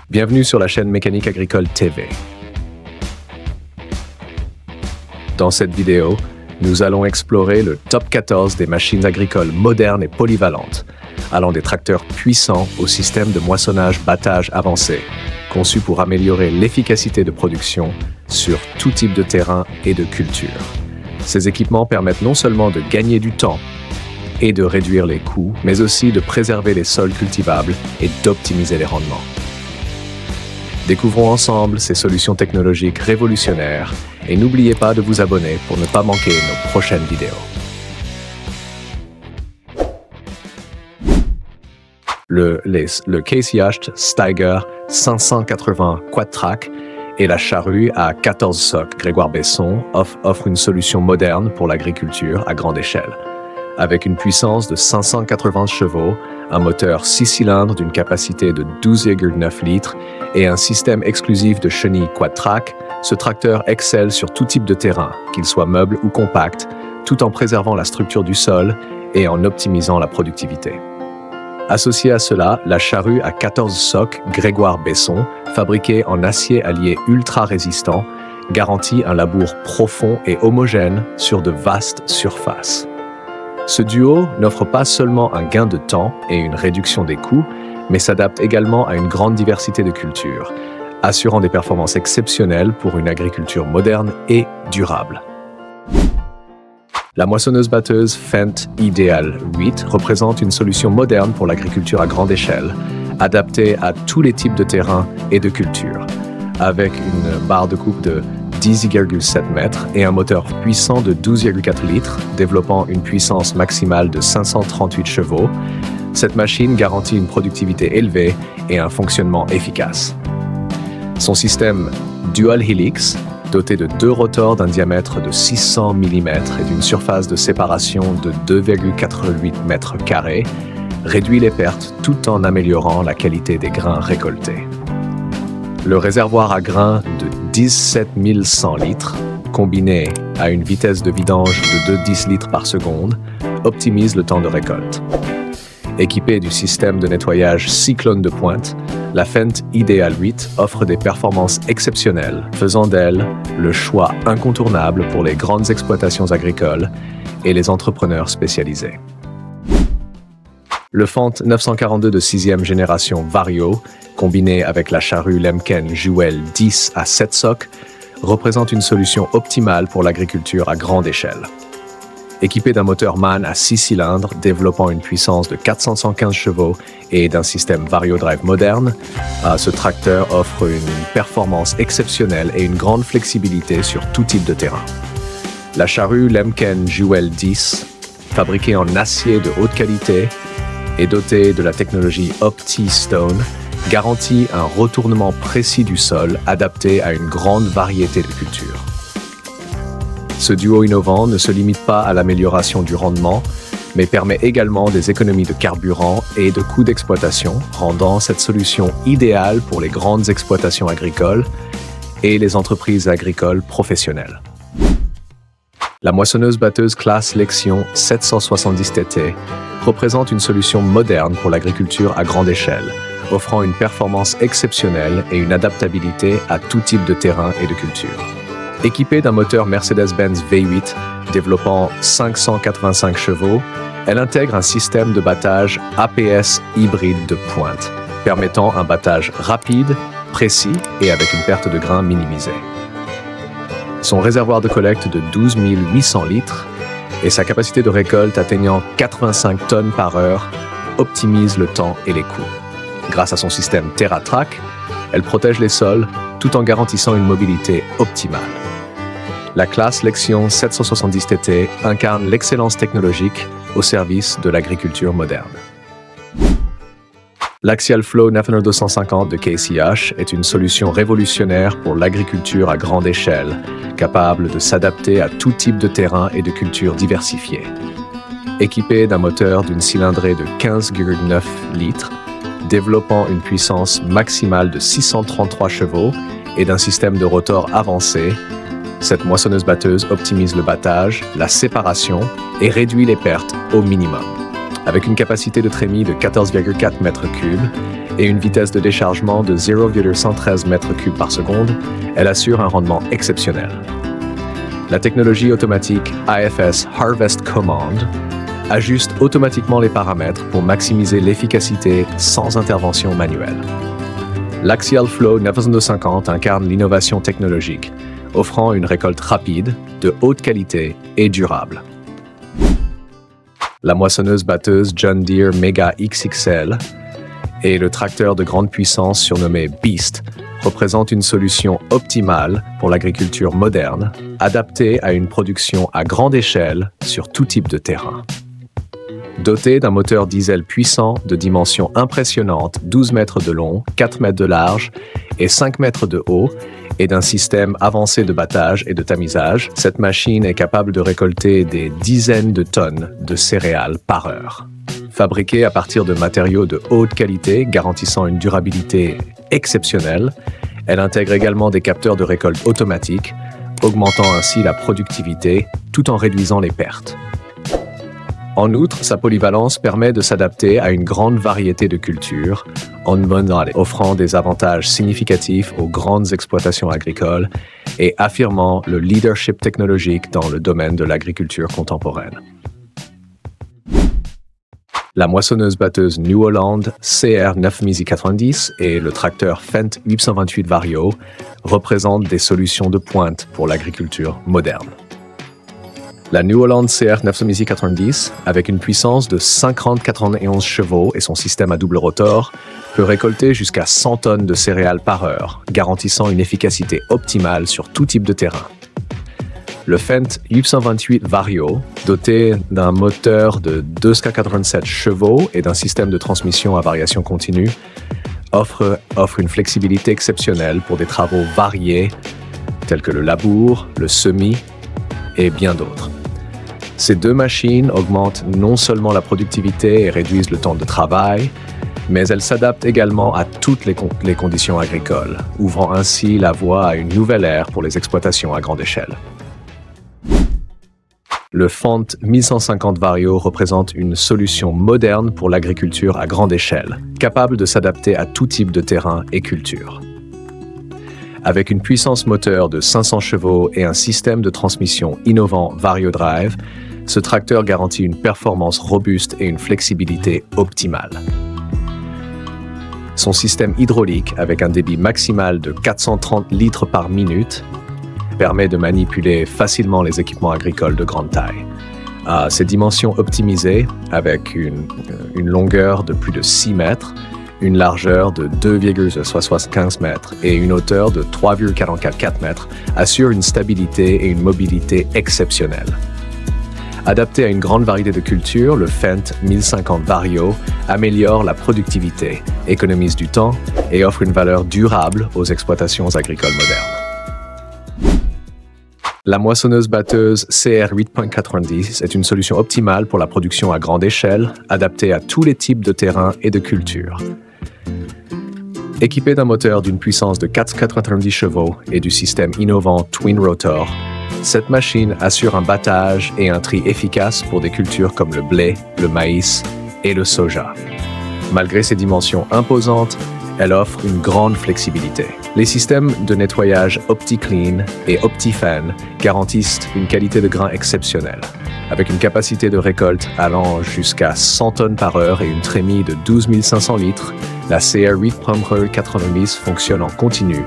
Bienvenue sur la chaîne Mécanique Agricole TV. Dans cette vidéo, nous allons explorer le top 14 des machines agricoles modernes et polyvalentes, allant des tracteurs puissants au système de moissonnage-battage avancé, conçus pour améliorer l'efficacité de production sur tout type de terrain et de culture. Ces équipements permettent non seulement de gagner du temps et de réduire les coûts, mais aussi de préserver les sols cultivables et d'optimiser les rendements. Découvrons ensemble ces solutions technologiques révolutionnaires et n'oubliez pas de vous abonner pour ne pas manquer nos prochaines vidéos. Le Casey Hutch Steiger 580 Quad-Track et la charrue à 14 socs Grégoire Besson offrent une solution moderne pour l'agriculture à grande échelle. Avec une puissance de 580 chevaux, un moteur 6 cylindres d'une capacité de 12,9 litres et un système exclusif de chenilles Quad-Track, ce tracteur excelle sur tout type de terrain, qu'il soit meuble ou compact, tout en préservant la structure du sol et en optimisant la productivité. Associée à cela, la charrue à 14 socs Grégoire Besson, fabriquée en acier allié ultra résistant, garantit un labour profond et homogène sur de vastes surfaces. Ce duo n'offre pas seulement un gain de temps et une réduction des coûts, mais s'adapte également à une grande diversité de cultures, assurant des performances exceptionnelles pour une agriculture moderne et durable. La moissonneuse-batteuse Fendt Ideal 8 représente une solution moderne pour l'agriculture à grande échelle, adaptée à tous les types de terrains et de cultures, avec une barre de coupe de 10,7 mètres et un moteur puissant de 12,4 litres, développant une puissance maximale de 538 chevaux. Cette machine garantit une productivité élevée et un fonctionnement efficace. Son système Dual Helix, doté de 2 rotors d'un diamètre de 600 mm et d'une surface de séparation de 2,88 mètres carrés, réduit les pertes tout en améliorant la qualité des grains récoltés. Le réservoir à grains de 17 100 litres, combiné à une vitesse de vidange de 2,10 litres par seconde, optimise le temps de récolte. Équipée du système de nettoyage Cyclone de pointe, la Fendt Ideal 8 offre des performances exceptionnelles, faisant d'elle le choix incontournable pour les grandes exploitations agricoles et les entrepreneurs spécialisés. Le Fendt 942 de 6e génération Vario, combiné avec la charrue Lemken Juel 10 à 7 socs, représente une solution optimale pour l'agriculture à grande échelle. Équipé d'un moteur MAN à 6 cylindres développant une puissance de 415 chevaux et d'un système VarioDrive moderne, ce tracteur offre une performance exceptionnelle et une grande flexibilité sur tout type de terrain. La charrue Lemken Juel 10, fabriquée en acier de haute qualité et dotée de la technologie OptiStone, garantit un retournement précis du sol adapté à une grande variété de cultures. Ce duo innovant ne se limite pas à l'amélioration du rendement, mais permet également des économies de carburant et de coûts d'exploitation, rendant cette solution idéale pour les grandes exploitations agricoles et les entreprises agricoles professionnelles. La moissonneuse-batteuse classe Lexion 770 TT représente une solution moderne pour l'agriculture à grande échelle, offrant une performance exceptionnelle et une adaptabilité à tout type de terrain et de culture. Équipée d'un moteur Mercedes-Benz V8 développant 585 chevaux, elle intègre un système de battage APS hybride de pointe, permettant un battage rapide, précis et avec une perte de grains minimisée. Son réservoir de collecte de 12 800 litres et sa capacité de récolte atteignant 85 tonnes par heure optimisent le temps et les coûts. Grâce à son système TerraTrack, elle protège les sols tout en garantissant une mobilité optimale. La classe Lexion 770 TT incarne l'excellence technologique au service de l'agriculture moderne. L'Axial Flow 9250 de Casey Hutch est une solution révolutionnaire pour l'agriculture à grande échelle, capable de s'adapter à tout type de terrain et de cultures diversifiées. Équipée d'un moteur d'une cylindrée de 15,9 litres, développant une puissance maximale de 633 chevaux et d'un système de rotor avancé, cette moissonneuse-batteuse optimise le battage, la séparation et réduit les pertes au minimum. Avec une capacité de trémie de 14,4 mètres cubes et une vitesse de déchargement de 0,113 m3 par seconde, elle assure un rendement exceptionnel. La technologie automatique IFS Harvest Command ajuste automatiquement les paramètres pour maximiser l'efficacité sans intervention manuelle. L'Axial Flow 9250 incarne l'innovation technologique, offrant une récolte rapide, de haute qualité et durable. La moissonneuse-batteuse John Deere Mega XXL et le tracteur de grande puissance surnommé Beast représentent une solution optimale pour l'agriculture moderne, adaptée à une production à grande échelle sur tout type de terrain. Doté d'un moteur diesel puissant de dimensions impressionnantes, 12 mètres de long, 4 mètres de large et 5 mètres de haut, et d'un système avancé de battage et de tamisage, cette machine est capable de récolter des dizaines de tonnes de céréales par heure. Fabriquée à partir de matériaux de haute qualité, garantissant une durabilité exceptionnelle, elle intègre également des capteurs de récolte automatiques, augmentant ainsi la productivité tout en réduisant les pertes. En outre, sa polyvalence permet de s'adapter à une grande variété de cultures, offrant des avantages significatifs aux grandes exploitations agricoles et affirmant le leadership technologique dans le domaine de l'agriculture contemporaine. La moissonneuse-batteuse New Holland CR 9090 et le tracteur Fendt 828 Vario représentent des solutions de pointe pour l'agriculture moderne. La New Holland CR 9090, avec une puissance de 50-91 chevaux et son système à double rotor, peut récolter jusqu'à 100 tonnes de céréales par heure, garantissant une efficacité optimale sur tout type de terrain. Le Fendt 828 Vario, doté d'un moteur de 287 chevaux et d'un système de transmission à variation continue, offre une flexibilité exceptionnelle pour des travaux variés tels que le labour, le semis et bien d'autres. Ces deux machines augmentent non seulement la productivité et réduisent le temps de travail, mais elles s'adaptent également à toutes les conditions agricoles, ouvrant ainsi la voie à une nouvelle ère pour les exploitations à grande échelle. Le Fendt 1150 Vario représente une solution moderne pour l'agriculture à grande échelle, capable de s'adapter à tout type de terrain et culture. Avec une puissance moteur de 500 chevaux et un système de transmission innovant VarioDrive, ce tracteur garantit une performance robuste et une flexibilité optimale. Son système hydraulique, avec un débit maximal de 430 litres par minute, permet de manipuler facilement les équipements agricoles de grande taille. À ses dimensions optimisées, avec une longueur de plus de 6 mètres, une largeur de 2,75 mètres et une hauteur de 3,44 mètres, assure une stabilité et une mobilité exceptionnelles. Adapté à une grande variété de cultures, le Fendt 1050 Vario améliore la productivité, économise du temps et offre une valeur durable aux exploitations agricoles modernes. La moissonneuse-batteuse CR 8.90 est une solution optimale pour la production à grande échelle, adaptée à tous les types de terrains et de cultures. Équipée d'un moteur d'une puissance de 490 chevaux et du système innovant Twin Rotor, cette machine assure un battage et un tri efficace pour des cultures comme le blé, le maïs et le soja. Malgré ses dimensions imposantes, elle offre une grande flexibilité. Les systèmes de nettoyage OptiClean et OptiFan garantissent une qualité de grain exceptionnelle. Avec une capacité de récolte allant jusqu'à 100 tonnes par heure et une trémie de 12 500 litres, la CR 8.90 fonctionne en continu,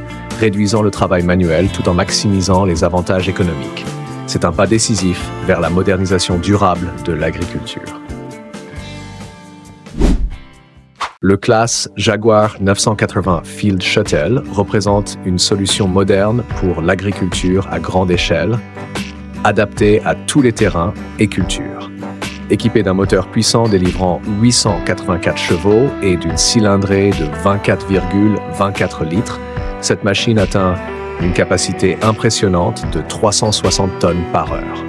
réduisant le travail manuel tout en maximisant les avantages économiques. C'est un pas décisif vers la modernisation durable de l'agriculture. Le classe Jaguar 980 Field Shuttle représente une solution moderne pour l'agriculture à grande échelle, adaptée à tous les terrains et cultures. Équipée d'un moteur puissant délivrant 884 chevaux et d'une cylindrée de 24,24 litres, cette machine atteint une capacité impressionnante de 360 tonnes par heure.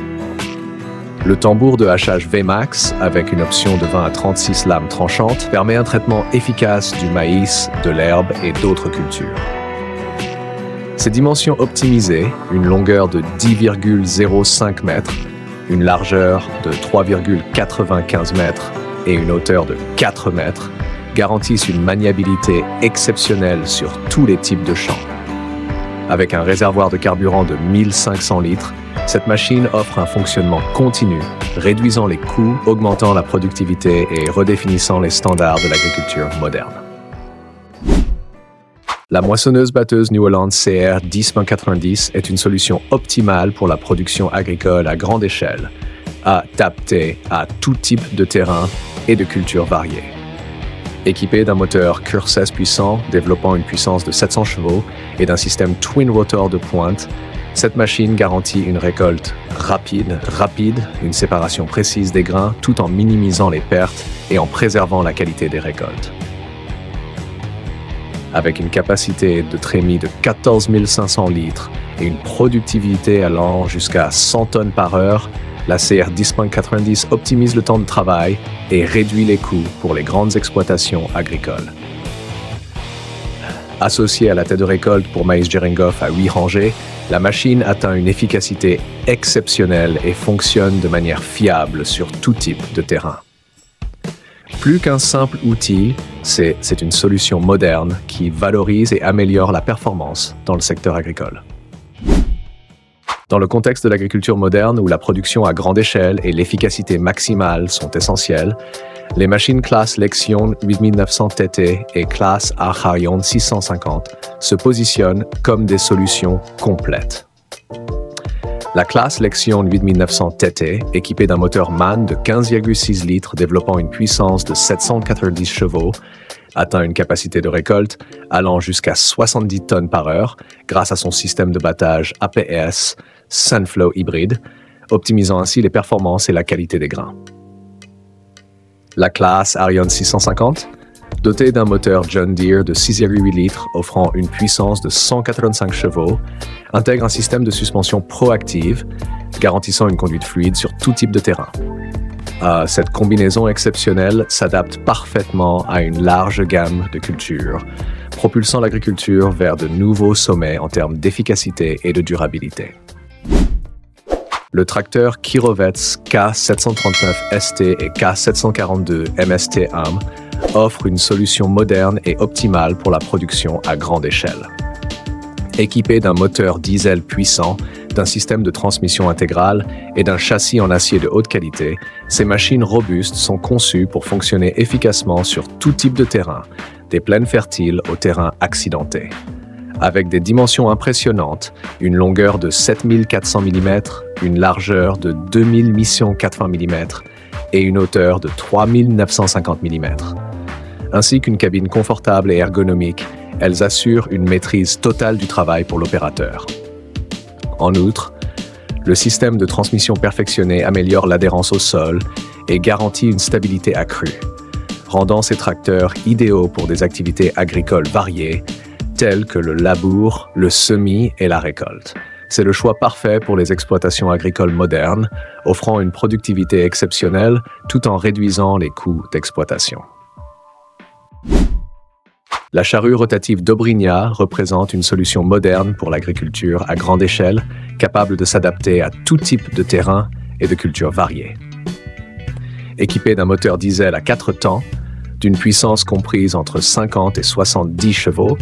Le tambour de hachage VMAX, avec une option de 20 à 36 lames tranchantes, permet un traitement efficace du maïs, de l'herbe et d'autres cultures. Ses dimensions optimisées, une longueur de 10,05 mètres, une largeur de 3,95 mètres et une hauteur de 4 mètres, garantissent une maniabilité exceptionnelle sur tous les types de champs. Avec un réservoir de carburant de 1500 litres, cette machine offre un fonctionnement continu, réduisant les coûts, augmentant la productivité et redéfinissant les standards de l'agriculture moderne. La moissonneuse-batteuse New Holland CR 10-90 est une solution optimale pour la production agricole à grande échelle, adaptée à tout type de terrain et de cultures variées. Équipée d'un moteur Cure 16 puissant, développant une puissance de 700 chevaux et d'un système twin rotor de pointe, cette machine garantit une récolte rapide, une séparation précise des grains tout en minimisant les pertes et en préservant la qualité des récoltes. Avec une capacité de trémie de 14 500 litres et une productivité allant jusqu'à 100 tonnes par heure, la CR 10.90 optimise le temps de travail et réduit les coûts pour les grandes exploitations agricoles. Associée à la tête de récolte pour maïs Jerenghoff à 8 rangées, la machine atteint une efficacité exceptionnelle et fonctionne de manière fiable sur tout type de terrain. Plus qu'un simple outil, c'est une solution moderne qui valorise et améliore la performance dans le secteur agricole. Dans le contexte de l'agriculture moderne où la production à grande échelle et l'efficacité maximale sont essentielles, les machines classe Lexion 8900 TT et classe Archaion 650 se positionnent comme des solutions complètes. La classe Lexion 8900 TT, équipée d'un moteur MAN de 15,6 litres développant une puissance de 790 chevaux, atteint une capacité de récolte allant jusqu'à 70 tonnes par heure grâce à son système de battage APS Sunflow hybride, optimisant ainsi les performances et la qualité des grains. La classe Arion 650, dotée d'un moteur John Deere de 6,8 litres offrant une puissance de 185 chevaux, intègre un système de suspension proactive garantissant une conduite fluide sur tout type de terrain. Cette combinaison exceptionnelle s'adapte parfaitement à une large gamme de cultures, propulsant l'agriculture vers de nouveaux sommets en termes d'efficacité et de durabilité. Le tracteur Kirovets K739 ST et K742 MST AM offre une solution moderne et optimale pour la production à grande échelle. Équipé d'un moteur diesel puissant, d'un système de transmission intégrale et d'un châssis en acier de haute qualité, ces machines robustes sont conçues pour fonctionner efficacement sur tout type de terrain, des plaines fertiles aux terrains accidentés. Avec des dimensions impressionnantes, une longueur de 7400 mm, une largeur de 2480 mm et une hauteur de 3950 mm. Ainsi qu'une cabine confortable et ergonomique, elles assurent une maîtrise totale du travail pour l'opérateur. En outre, le système de transmission perfectionné améliore l'adhérence au sol et garantit une stabilité accrue, rendant ces tracteurs idéaux pour des activités agricoles variées, telles que le labour, le semis et la récolte. C'est le choix parfait pour les exploitations agricoles modernes, offrant une productivité exceptionnelle tout en réduisant les coûts d'exploitation. La charrue rotative Dobrigna représente une solution moderne pour l'agriculture à grande échelle, capable de s'adapter à tout type de terrain et de cultures variées. Équipée d'un moteur diesel à 4 temps, d'une puissance comprise entre 50 et 70 chevaux,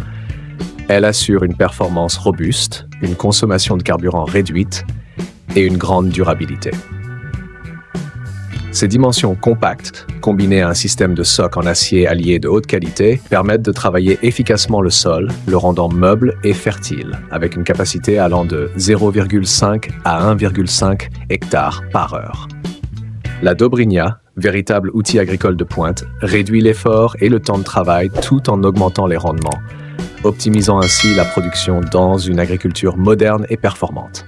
elle assure une performance robuste, une consommation de carburant réduite et une grande durabilité. Ces dimensions compactes, combinées à un système de soc en acier allié de haute qualité, permettent de travailler efficacement le sol, le rendant meuble et fertile, avec une capacité allant de 0,5 à 1,5 hectares par heure. La Dobrigna, véritable outil agricole de pointe, réduit l'effort et le temps de travail tout en augmentant les rendements, optimisant ainsi la production dans une agriculture moderne et performante.